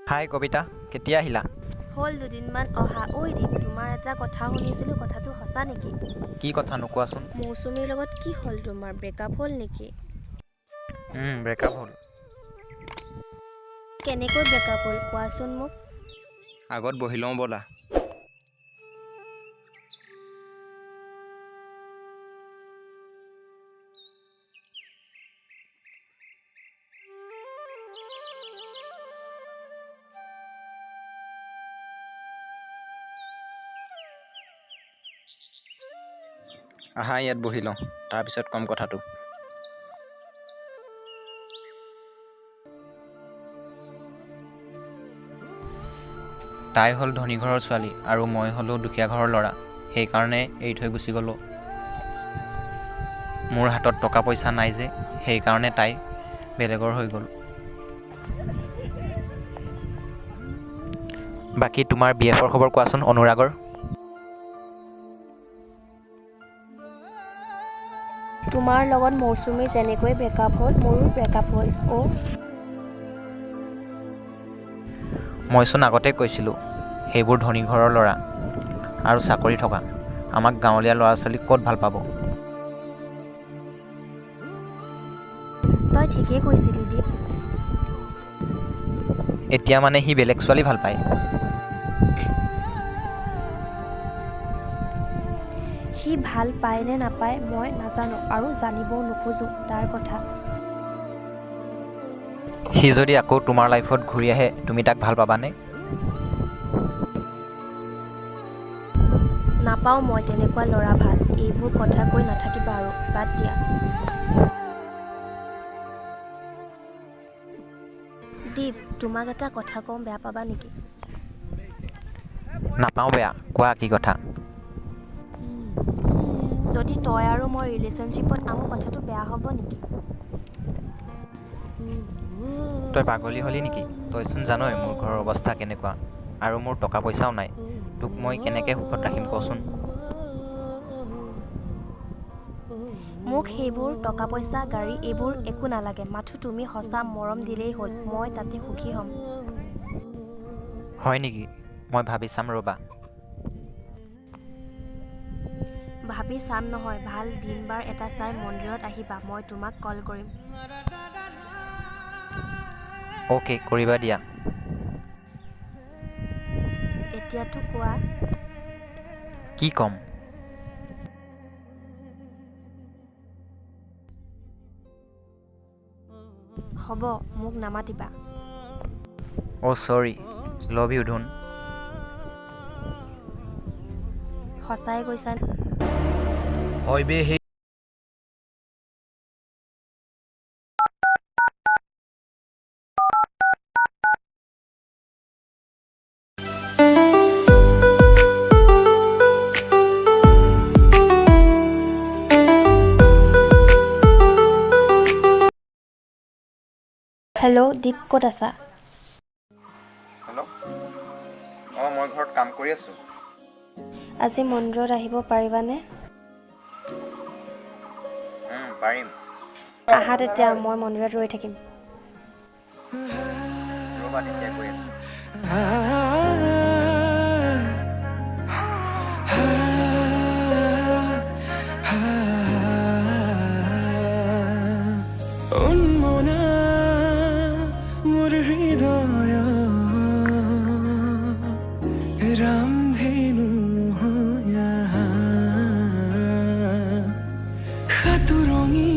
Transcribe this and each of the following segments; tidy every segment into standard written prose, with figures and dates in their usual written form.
হাই কবিতা, কেতিয়া আহিলা? হ'ল দুদিনমান অহা। ঐ দীপ, তোমাৰ এটা কথা শুনিছিলোঁ, কথাটো সঁচা নেকি? কি কথা নোকোৱাচোন? মৌচুমীৰ লগত কি হ'ল তোমাৰ? ব্ৰেকআপ হ'ল নেকি? ব্ৰেকআপ হ'ল। কেনেকৈ ব্ৰেকআপ হ'ল কোৱাচোন মোক। আগত বহি লওঁ ব'লা। আহা ইয়াত বহি লওঁ, তাৰপিছত ক'ম কথাটো। তাই হ'ল ধনী ঘৰৰ ছোৱালী আৰু মই হ'লোঁ দুখীয়া ঘৰৰ ল'ৰা। সেইকাৰণে এৰি থৈ গুচি গ'লোঁ। মোৰ হাতত টকা পইচা নাই যে, সেইকাৰণে তাই বেলেগৰ হৈ গ'ল। বাকী তোমাৰ BFৰ খবৰ কোৱাচোন, অনুৰাগৰ? তোমাৰ লগত মৌচুমীৰ যেনেকৈ ব্ৰেকআপ হ'ল, মোৰো ব্ৰেকআপ হ'ল। মইচোন আগতে কৈছিলোঁ, সেইবোৰ ধনী ঘৰৰ ল'ৰা আৰু চাকৰি থকা। আমাক গাঁৱলীয়া ল'ৰা ছোৱালীক ক'ত ভাল পাব? তই ঠিকেই কৈছিলি দীপ। এতিয়া মানে সি বেলেগ ছোৱালী ভাল পায়। সি ভাল পায় নে নাপায় মই নাজানো আৰু জানিবও নোখোজোঁ তাৰ কথা। সি যদি আকৌ তোমাৰ লাইফত ঘূৰি আহে, তুমি তাক ভাল পাবানে? নাপাওঁ মই তেনেকুৱা ল'ৰা ভাল। এইবোৰ কথা কৈ নাথাকিবা আৰু, বাদ দিয়া। দীপ, তোমাক এটা কথা কওঁ, বেয়া পাবা নেকি? নাপাওঁ বেয়া, কোৱা কি কথা? যদি তই আৰু মই ৰিলেশ্যনশ্বিপত আহোঁ, কথাটো বেয়া হ'ব নেকি? তই পাগলী হলি নেকি? তইচোন জানই মোৰ ঘৰৰ অৱস্থা কেনেকুৱা, আৰু মোৰ টকা পইচাও নাই। তোক মই কেনেকৈ সুখত ৰাখিম কচোন? মোক সেইবোৰ টকা পইচা গাড়ী এইবোৰ একো নালাগে, মাথো তুমি সঁচা মৰম দিলেই হ'ল, মই তাতে সুখী হ'ম। হয় নেকি? মই ভাবি চাম ৰ'বা। ভাবি চাম নহয়, ভাল দিন বাৰ এটা চাই মন্দিৰত আহিবা, মই তোমাক কল কৰিম। অ'কে, কৰিবা দিয়া। এতিয়াতো কোৱা। কি ক'ম? হ'ব, মোক নামাতিবা। অ' চৰি, লভ ইউ ধুন। সঁচাই কৈছা? হয় বে সেই। হেল্ল' দীপ, ক'ত আছা? হেল্ল', মই ঘৰত কাম কৰি আছোঁ। আজি মন্দিৰত আহিব পাৰিবানে? পাৰিম। আহা তেতিয়া, মই মন্দিৰত ৰৈ থাকিম। ৰ'বা তেতিয়া গৈ আছোঁ। উন্মনা মোৰ হৃদয় ৰামধেনু হৈয়া সাতুৰঙী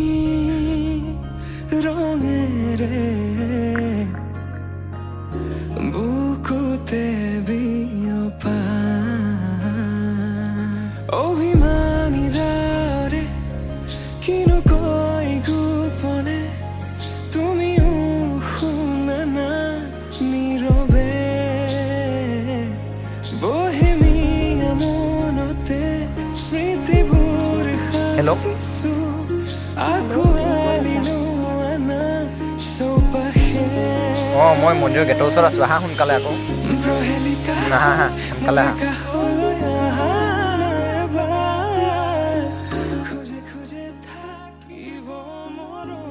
ৰঙেৰে বুকুতে বিয়পা অভিমানী দাৰে কিনো কৈ গোপনে তুমিও শুনা না নীৰৱে বহেমিয়া মনতে স্মৃতিবোৰ সাঁচিছো আঁকোৱালি লোৱা না চৌপাশে মই মন্দিৰৰ গেটৰ ওচৰত আছোঁ, আহা সোনকালে আকৌ। আহা সোনকালে আহা। কাষলৈ আহা এবাৰ খোজে খোজে থাকিব মৰম।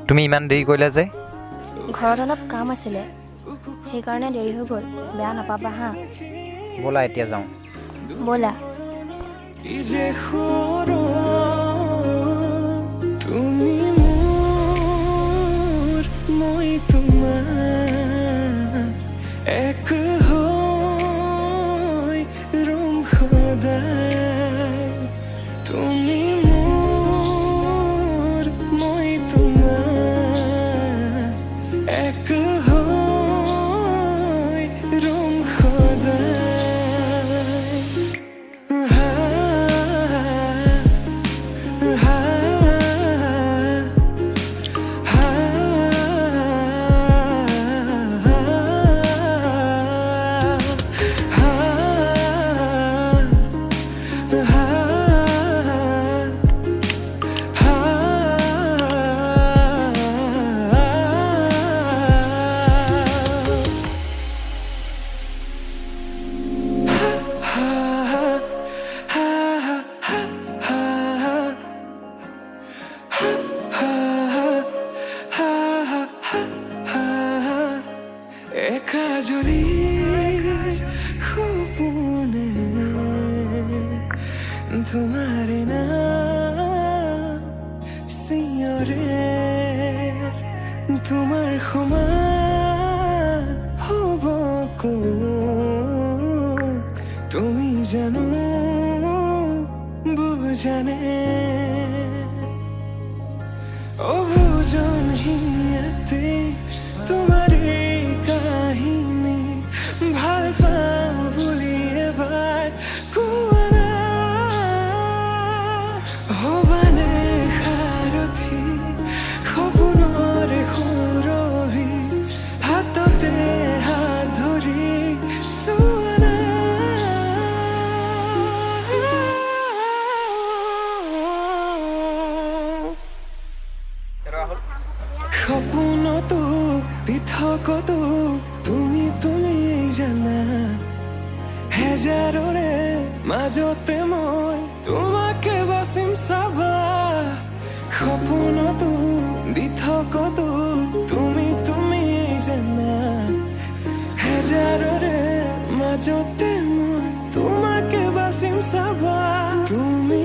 তুমি ইমান দেৰি কৰিলা যে? ঘৰত অলপ কাম আছিলে। সেইকাৰণে দেৰি হৈ গ'ল, বেয়া নাপাবা হা। ব'লা এতিয়া যাওঁ। ব'লা। কি যে তুমি মোৰ মই তোমাৰ এক হৈ ৰম সদায় তুমি মোৰ মই তোমাৰ এক হৈ ৰম সদায় একাজলি সপোনে তোমার নাম সিঁয়রে তোমার সমান হব কোন তুমি জানো বুজানে অবুজন হিয়াতে তোমার এই কাহিনী ভাল পাওঁ বুলি এবাৰ কোৱা না হবানে সাৰথি সপোনৰে সুৰভি হাততে হাত ধৰি চোৱা না সপোনতো পৃথকতো তুমি জানা হেজাৰৰে মাজতে মই তোমাকে বাচিম চাবা সপোনতো পৃথকতো তুমি জানা হেজাৰৰে মাজতে মই তোমাকে বাচিম চাবা তুমি